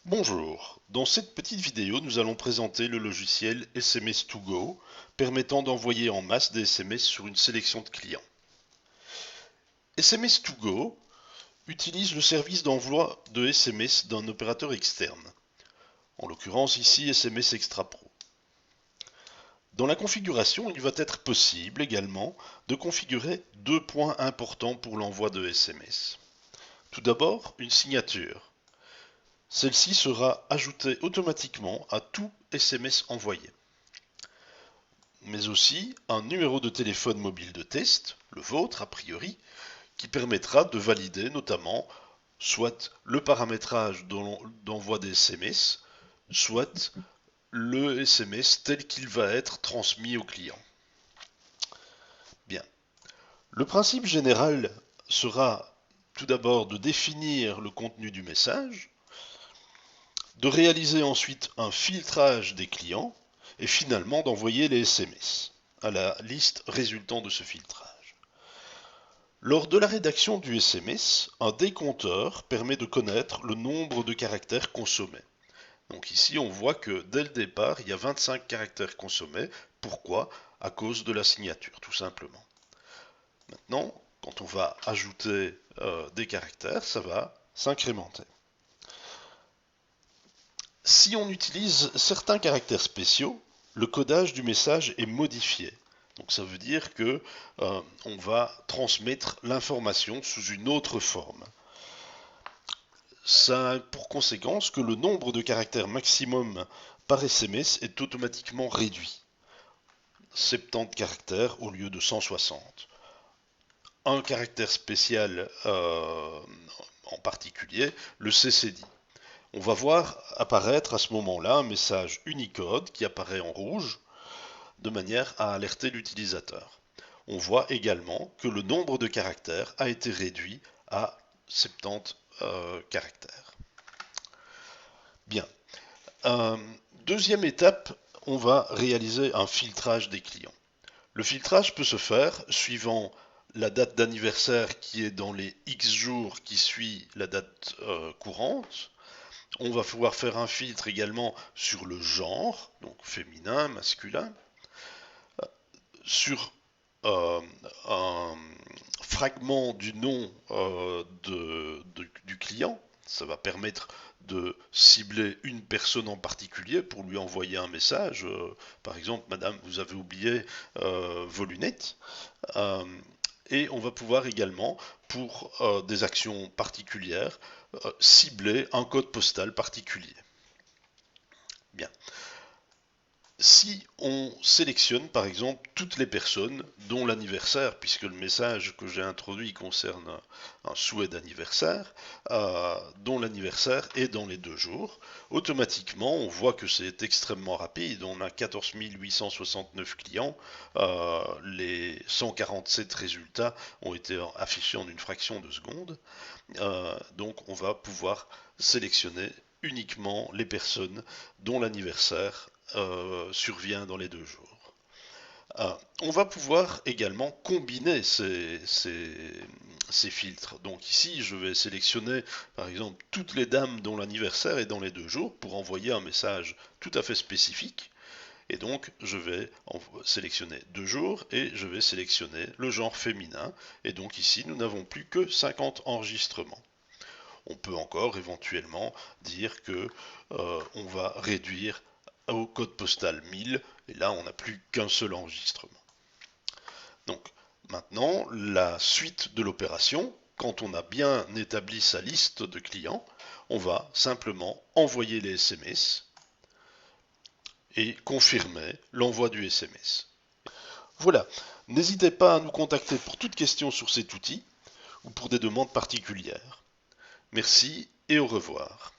Bonjour, dans cette petite vidéo nous allons présenter le logiciel SMS2Go permettant d'envoyer en masse des SMS sur une sélection de clients. SMS2Go utilise le service d'envoi de SMS d'un opérateur externe, en l'occurrence ici SMS Extra Pro. Dans la configuration, il va être possible également de configurer deux points importants pour l'envoi de SMS. Tout d'abord, une signature. Celle-ci sera ajoutée automatiquement à tout SMS envoyé. Mais aussi un numéro de téléphone mobile de test, le vôtre a priori, qui permettra de valider notamment soit le paramétrage d'envoi des SMS, soit le SMS tel qu'il va être transmis au client. Bien. Le principe général sera tout d'abord de définir le contenu du message, de réaliser ensuite un filtrage des clients et finalement d'envoyer les SMS à la liste résultant de ce filtrage. Lors de la rédaction du SMS, un décompteur permet de connaître le nombre de caractères consommés. Donc ici, on voit que dès le départ, il y a 25 caractères consommés. Pourquoi? À cause de la signature, tout simplement. Maintenant, quand on va ajouter des caractères, ça va s'incrémenter. Si on utilise certains caractères spéciaux, le codage du message est modifié. Donc ça veut dire que on va transmettre l'information sous une autre forme. Ça a pour conséquence que le nombre de caractères maximum par SMS est automatiquement réduit. 70 caractères au lieu de 160. Un caractère spécial en particulier, le CCD. On va voir apparaître à ce moment-là un message Unicode qui apparaît en rouge de manière à alerter l'utilisateur. On voit également que le nombre de caractères a été réduit à 70 caractères. Bien. Deuxième étape, on va réaliser un filtrage des clients. Le filtrage peut se faire suivant la date d'anniversaire qui est dans les X jours qui suit la date courante. On va pouvoir faire un filtre également sur le genre, donc féminin, masculin, sur un fragment du nom du client. Ça va permettre de cibler une personne en particulier pour lui envoyer un message. Par exemple, Madame, vous avez oublié vos lunettes. Et on va pouvoir également, pour des actions particulières, cibler un code postal particulier. Bien. Si on sélectionne par exemple toutes les personnes dont l'anniversaire, puisque le message que j'ai introduit concerne un souhait d'anniversaire, dont l'anniversaire est dans les 2 jours, automatiquement on voit que c'est extrêmement rapide. On a 14 869 clients, les 147 résultats ont été affichés en une fraction de seconde, donc on va pouvoir sélectionner uniquement les personnes dont l'anniversaire survient dans les 2 jours. On va pouvoir également combiner ces filtres. Donc ici, je vais sélectionner par exemple toutes les dames dont l'anniversaire est dans les 2 jours pour envoyer un message tout à fait spécifique. Et donc, je vais sélectionner 2 jours et je vais sélectionner le genre féminin. Et donc ici, nous n'avons plus que 50 enregistrements. On peut encore éventuellement dire que on va réduire au code postal 1000 et là on n'a plus qu'un seul enregistrement. Donc maintenant la suite de l'opération, quand on a bien établi sa liste de clients, on va simplement envoyer les SMS et confirmer l'envoi du SMS. Voilà, n'hésitez pas à nous contacter pour toute question sur cet outil ou pour des demandes particulières. Merci et au revoir.